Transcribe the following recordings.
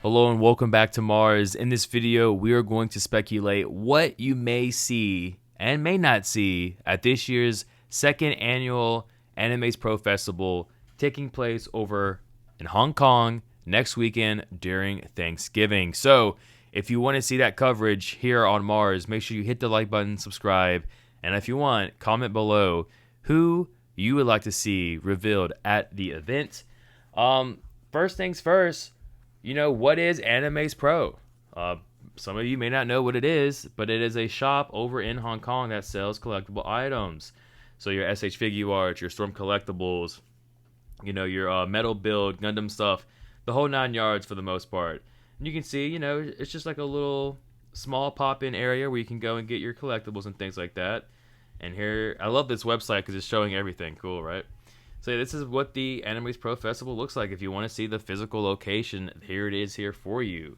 Hello and welcome back to Mars. In this video, we are going to speculate what you may see and may not see at this year's second annual Anime Pro Festival taking place over in Hong Kong next weekend during Thanksgiving. So if you want to see that coverage here on Mars, make sure you hit the like button, subscribe, and if you want, comment below who you would like to see revealed at the event. First things first, you know, what is Anime Pro? Some of you may not know what it is, but it is a shop over in Hong Kong that sells collectible items. So your SH Figure Arts, your Storm Collectibles, you know, your metal build, Gundam stuff, the whole 9 yards for the most part. And you can see, you know, it's just like a little small pop-in area where you can go and get your collectibles and things like that. And here, I love this website because it's showing everything. Cool, right? So this is what the Anime Pro Festival looks like. If you want to see the physical location, here it is here for you.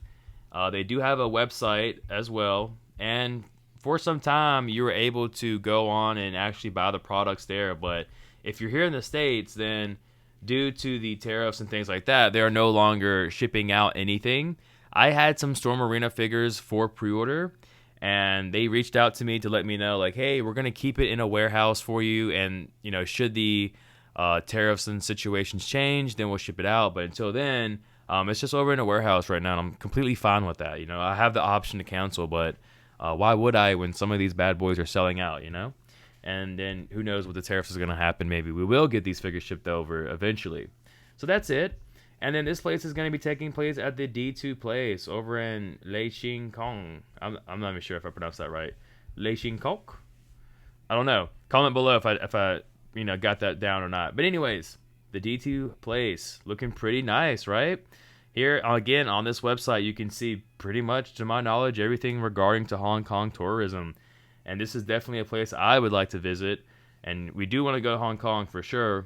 They do have a website as well. And for some time, you were able to go on and actually buy the products there. But if you're here in the States, then due to the tariffs and things like that, they are no longer shipping out anything. I had some Storm Arena figures for pre-order, and they reached out to me to let me know, like, hey, we're going to keep it in a warehouse for you. And, you know, should the tariffs and situations change, then we'll ship it out. But until then, it's just over in a warehouse right now, and I'm completely fine with that. You know, I have the option to cancel, but why would I when some of these bad boys are selling out, you know? And then who knows what the tariffs is going to happen. Maybe we will get these figures shipped over eventually. So that's it. And then this place is going to be taking place at the D2 place over in Leishing Kong. I'm not even sure if I pronounced that right. Leishing Kong? I don't know. Comment below if I you know, got that down or not. But anyways, the D2 place looking pretty nice, right? Here again on this website, you can see pretty much, to my knowledge, everything regarding to Hong Kong tourism. And this is definitely a place I would like to visit. And we do want to go to Hong Kong for sure.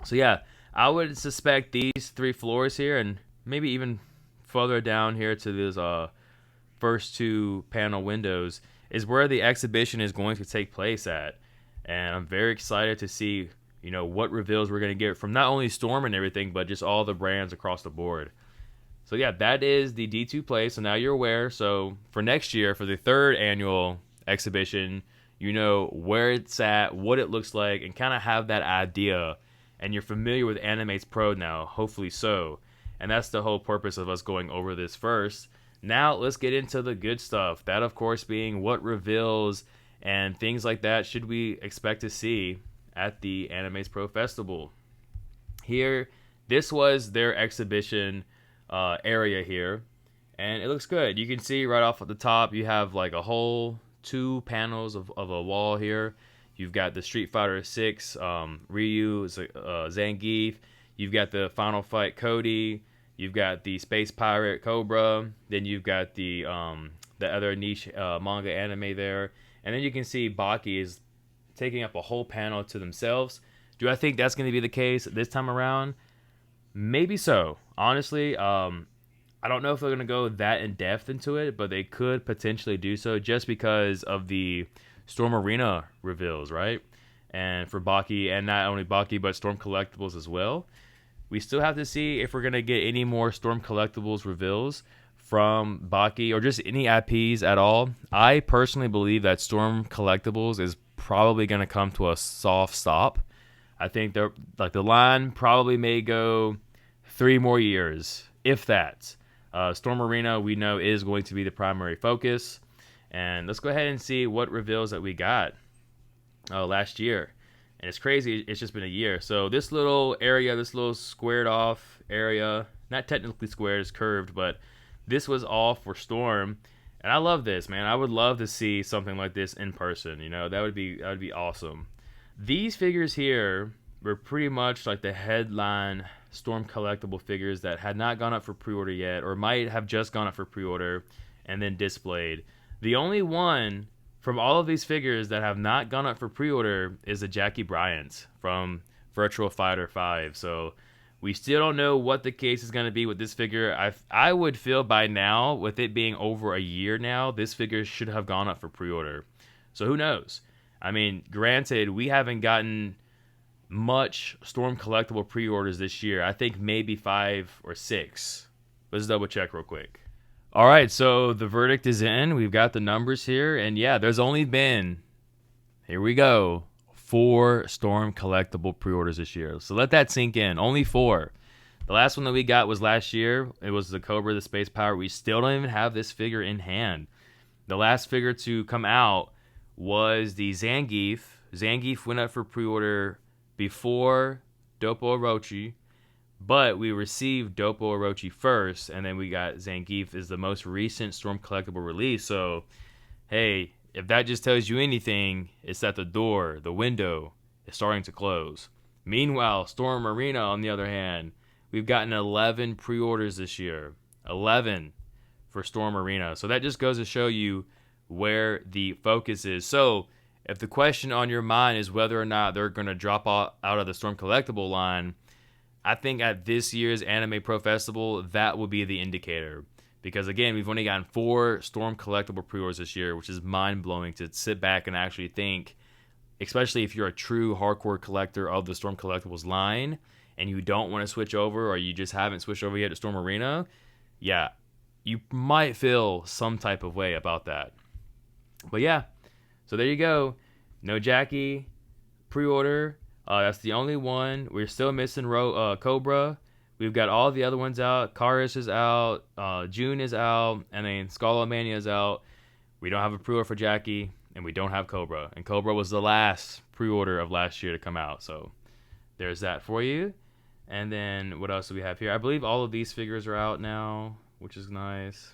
So yeah, I would suspect these 3 floors here, and maybe even further down here to these first 2 panel windows, is where the exhibition is going to take place at. And I'm very excited to see, you know, what reveals we're going to get from not only Storm and everything, but just all the brands across the board. So yeah, that is the D2 place. So now you're aware. So for next year, for the 3rd annual exhibition, you know where it's at, what it looks like, and kind of have that idea. And you're familiar with Anime Pro now, hopefully so. And that's the whole purpose of us going over this first. Now let's get into the good stuff. That, of course, being what reveals and things like that should we expect to see at the Anime Pro Festival. Here, this was their exhibition area here, and it looks good. You can see right off at the top, you have like a whole 2 panels of a wall here. You've got the Street Fighter 6 Ryu, Zangief. You've got the Final Fight Cody. You've got the Space Pirate Cobra. Then you've got the other niche manga anime there. And then you can see Baki is taking up a whole panel to themselves. Do I think that's going to be the case this time around? Maybe so. Honestly, I don't know if they're going to go that in depth into it, but they could potentially do so just because of the Storm Arena reveals, right? And for Baki, and not only Baki, but Storm Collectibles as well. We still have to see if we're going to get any more Storm Collectibles reveals from Baki or just any IPs at all. I personally believe that Storm Collectibles is probably going to come to a soft stop. I think they're like the line probably may go 3 more years, if that. Storm Arena we know is going to be the primary focus. And let's go ahead and see what reveals that we got last year. And it's crazy, it's just been a year. So this little area, this little squared off area, not technically squared, it's curved, but this was all for Storm, and I love this, man. I would love to see something like this in person. You know, that would be awesome. These figures here were pretty much like the headline Storm collectible figures that had not gone up for pre-order yet, or might have just gone up for pre-order and then displayed. The only one from all of these figures that have not gone up for pre-order is the Jackie Bryant from Virtual Fighter 5. So we still don't know what the case is going to be with this figure. I would feel by now, with it being over a year now, this figure should have gone up for pre-order. So who knows? I mean, granted, we haven't gotten much Storm collectible pre-orders this year. I think maybe 5 or 6. Let's double check real quick. All right, so the verdict is in. We've got the numbers here, and yeah, there's only been, here we go, 4 Storm collectible pre-orders this year. So let that sink in. Only 4. The last one that we got was last year. It was the Cobra, the Space Power. We still don't even have this figure in hand. The last figure to come out was the Zangief. Zangief went up for pre-order before Dopo Orochi, but we received Dopo Orochi first, and then we got Zangief is the most recent Storm collectible release. So, hey, if that just tells you anything, it's that the door, the window, is starting to close. Meanwhile, Storm Arena, on the other hand, we've gotten 11 pre-orders this year. 11 for Storm Arena. So that just goes to show you where the focus is. So if the question on your mind is whether or not they're going to drop out of the Storm collectible line, I think at this year's Anime Pro Festival, that will be the indicator. Because again, we've only gotten 4 Storm collectible pre-orders this year, which is mind-blowing to sit back and actually think, especially if you're a true hardcore collector of the Storm collectibles line and you don't want to switch over, or you just haven't switched over yet to Storm Arena, yeah, you might feel some type of way about that. But yeah, so there you go. No Jackie pre-order. That's the only one. We're still missing Cobra. We've got all the other ones out. Karis is out. June is out. And then Skullomania is out. We don't have a pre-order for Jackie. And we don't have Cobra. And Cobra was the last pre-order of last year to come out. So there's that for you. And then what else do we have here? I believe all of these figures are out now, which is nice.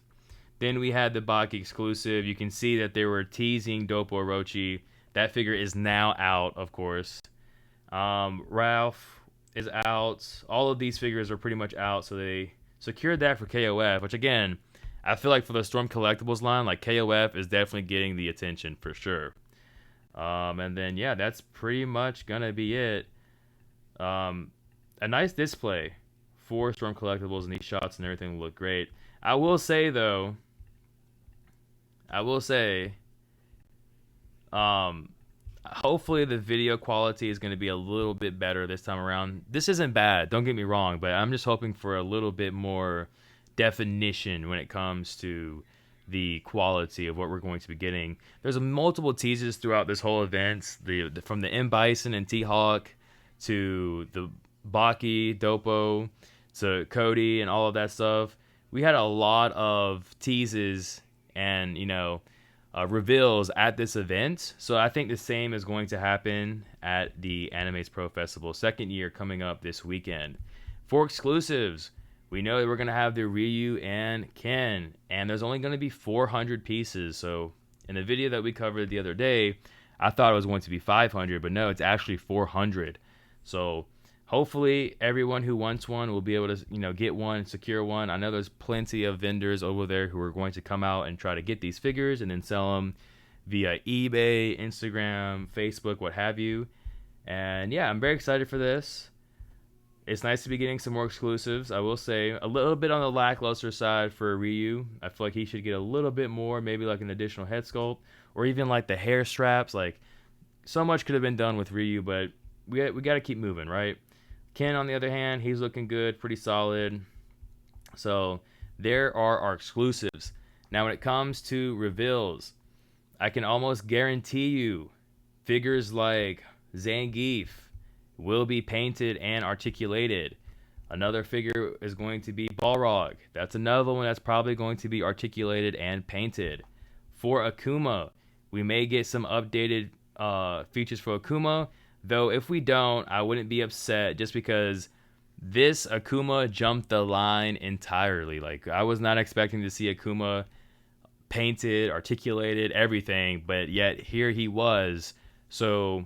Then we had the Baki exclusive. You can see that they were teasing Dopo Orochi. That figure is now out, of course. Ralph is out. All of these figures are pretty much out, so they secured that for KOF, which again, I feel like for the Storm collectibles line, like KOF is definitely getting the attention for sure. And then yeah, that's pretty much gonna be it. A nice display for Storm collectibles, and these shots and everything look great. I will say though, hopefully the video quality is going to be a little bit better this time around. This isn't bad, don't get me wrong, but I'm just hoping for a little bit more definition when it comes to the quality of what we're going to be getting. There's multiple teases throughout this whole event, from the M. Bison and T-Hawk to the Baki, Dopo, to Cody and all of that stuff. We had a lot of teases and, reveals at this event. So I think the same is going to happen at the Animes Pro Festival, second year coming up this weekend. For exclusives, we know that we're going to have the Ryu and Ken, and there's only going to be 400 pieces. So in the video that we covered the other day, I thought it was going to be 500, but no, it's actually 400. So hopefully everyone who wants one will be able to, get one, secure one. I know there's plenty of vendors over there who are going to come out and try to get these figures and then sell them via eBay, Instagram, Facebook, what have you. And yeah, I'm very excited for this. It's nice to be getting some more exclusives. I will say a little bit on the lackluster side for Ryu. I feel like he should get a little bit more, maybe like an additional head sculpt, or even like the hair straps. Like, so much could have been done with Ryu, but we got to keep moving, right? Ken, on the other hand, he's looking good, pretty solid. So there are our exclusives. Now, when it comes to reveals, I can almost guarantee you figures like Zangief will be painted and articulated. Another figure is going to be Balrog. That's another one that's probably going to be articulated and painted. For Akuma, we may get some updated features for Akuma. Though if we don't, I wouldn't be upset, just because this Akuma jumped the line entirely. Like, I was not expecting to see Akuma painted, articulated, everything, but yet here he was. So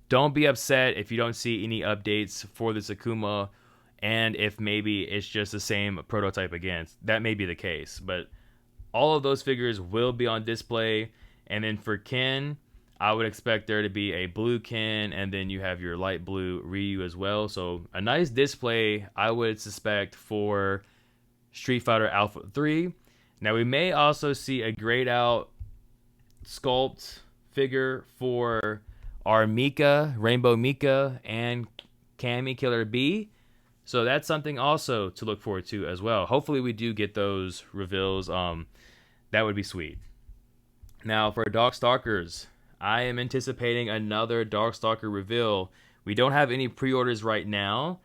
don't be upset if you don't see any updates for this Akuma, and if maybe it's just the same prototype again. That may be the case, but all of those figures will be on display. And then for Ken, I would expect there to be a blue Ken, and then you have your light blue Ryu as well. So a nice display, I would suspect, for Street Fighter Alpha 3. Now, we may also see a grayed out sculpt figure for our Mika, Rainbow Mika, and Cammy Killer B. So that's something also to look forward to as well. Hopefully we do get those reveals. That would be sweet. Now for Darkstalkers, I am anticipating another Darkstalker reveal. We don't have any pre-orders right now,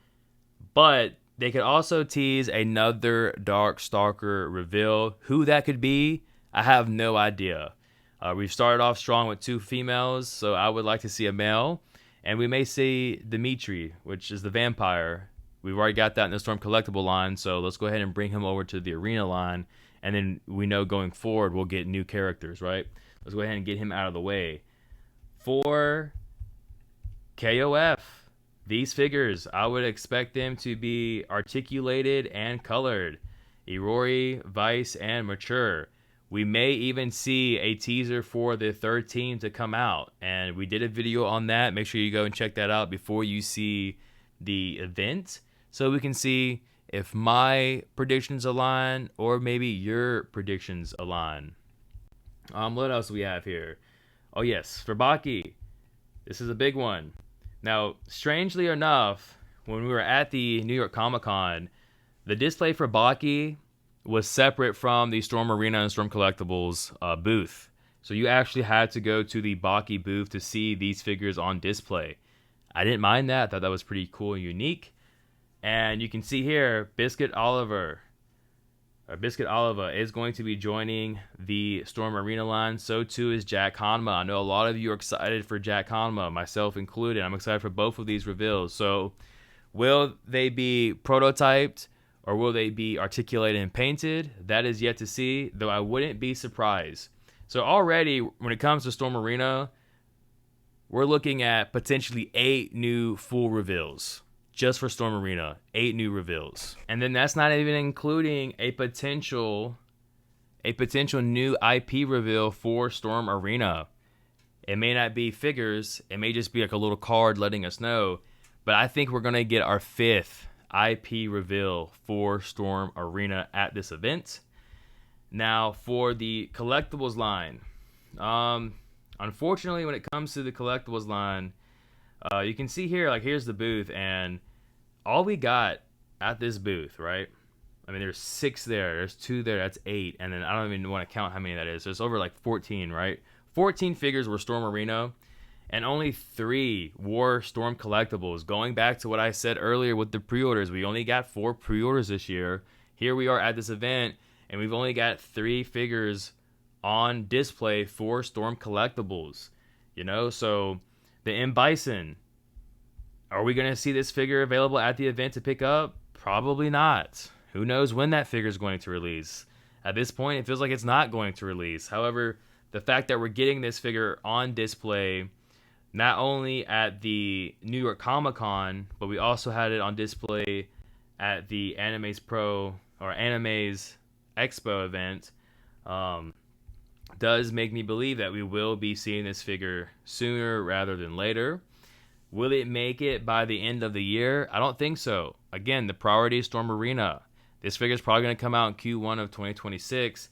but they could also tease another Darkstalker reveal. Who that could be, I have no idea. We've started off strong with 2 females, so I would like to see a male. And we may see Dimitri, which is the vampire. We've already got that in the Storm Collectible line, so let's go ahead and bring him over to the Arena line. And then we know going forward we'll get new characters, right? Let's go ahead and get him out of the way. For KOF, these figures, I would expect them to be articulated and colored. Irori, Vice, and Mature. We may even see a teaser for the 3rd team to come out. And we did a video on that. Make sure you go and check that out before you see the event, so we can see if my predictions align or maybe your predictions align. What else do we have here? Oh yes, for Baki, this is a big one. Now, strangely enough, when we were at the New York Comic-Con, the display for Baki was separate from the Storm Arena and Storm Collectibles booth. So you actually had to go to the Baki booth to see these figures on display. I didn't mind that. I thought that was pretty cool and unique. And you can see here, Biscuit Oliva is going to be joining the Storm Arena line. So too is Jack Hanma. I know a lot of you are excited for Jack Hanma, myself included. I'm excited for both of these reveals. So will they be prototyped or will they be articulated and painted? That is yet to see, though I wouldn't be surprised. So already, when it comes to Storm Arena, we're looking at potentially 8 new full reveals. Just for Storm Arena, 8 new reveals. And then that's not even including a potential new IP reveal for Storm Arena. It may not be figures, it may just be like a little card letting us know, but I think we're going to get our 5th IP reveal for Storm Arena at this event. Now for the collectibles line, unfortunately when it comes to the collectibles line, you can see here, like here's the booth, and all we got at this booth, right? I mean, there's 6 there, there's 2 there, that's 8, and then I don't even want to count how many that is. So it's over like 14, right? 14 figures were Storm Arena, and only 3 were Storm Collectibles. Going back to what I said earlier with the pre-orders, we only got 4 pre-orders this year. Here we are at this event, and we've only got 3 figures on display for Storm Collectibles. You know, so the M. Bison, are we going to see this figure available at the event to pick up? Probably not. Who knows when that figure is going to release? At this point, it feels like it's not going to release. However, the fact that we're getting this figure on display, not only at the New York Comic-Con, but we also had it on display at the Anime's Expo event, does make me believe that we will be seeing this figure sooner rather than later. Will it make it by the end of the year? I don't think so. Again, the priority is Storm Arena. This figure is probably going to come out in Q1 of 2026.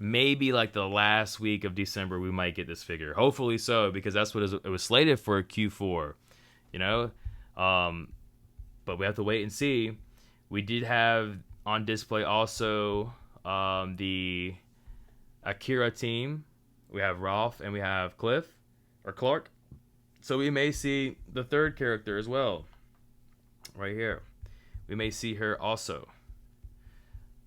Maybe like the last week of December we might get this figure. Hopefully so, because that's what it was slated for Q4. You know? But we have to wait and see. We did have on display also the Akira team. We have Ralph and we have Clark. So we may see the 3rd character as well. Right here. We may see her also.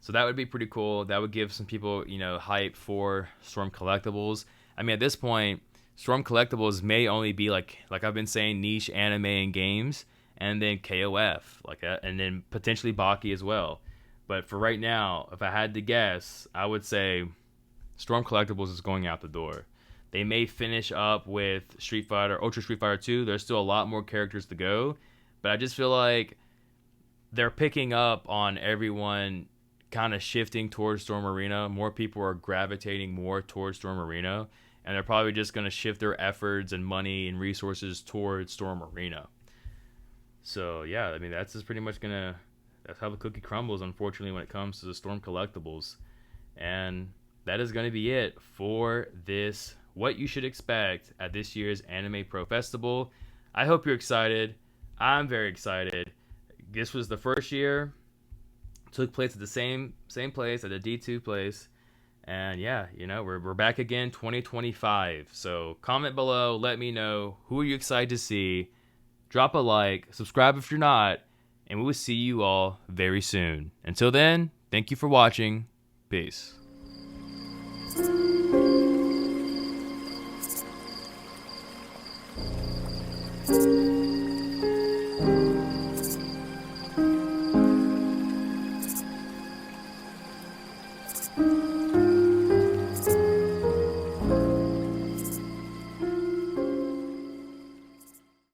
So that would be pretty cool. That would give some people, you know, hype for Storm Collectibles. I mean, at this point, Storm Collectibles may only be like I've been saying, niche anime and games, and then KOF, like that, and then potentially Baki as well. But for right now, if I had to guess, I would say Storm Collectibles is going out the door. They may finish up with Ultra Street Fighter 2. There's still a lot more characters to go, but I just feel like they're picking up on everyone kind of shifting towards Storm Arena. More people are gravitating more towards Storm Arena, and they're probably just going to shift their efforts and money and resources towards Storm Arena. So yeah, I mean, that's just pretty much that's how the cookie crumbles, unfortunately, when it comes to the Storm Collectibles. And that is going to be it for this, what you should expect at this year's Anime Pro Festival. I hope you're excited. I'm very excited. this was the first year. Took place at the same place, at the D2 place. And yeah, you know, we're back again 2025. So comment below, let me know who are you excited to see. Drop a like, subscribe if you're not, and we will see you all very soon. Until then, thank you for watching. Peace.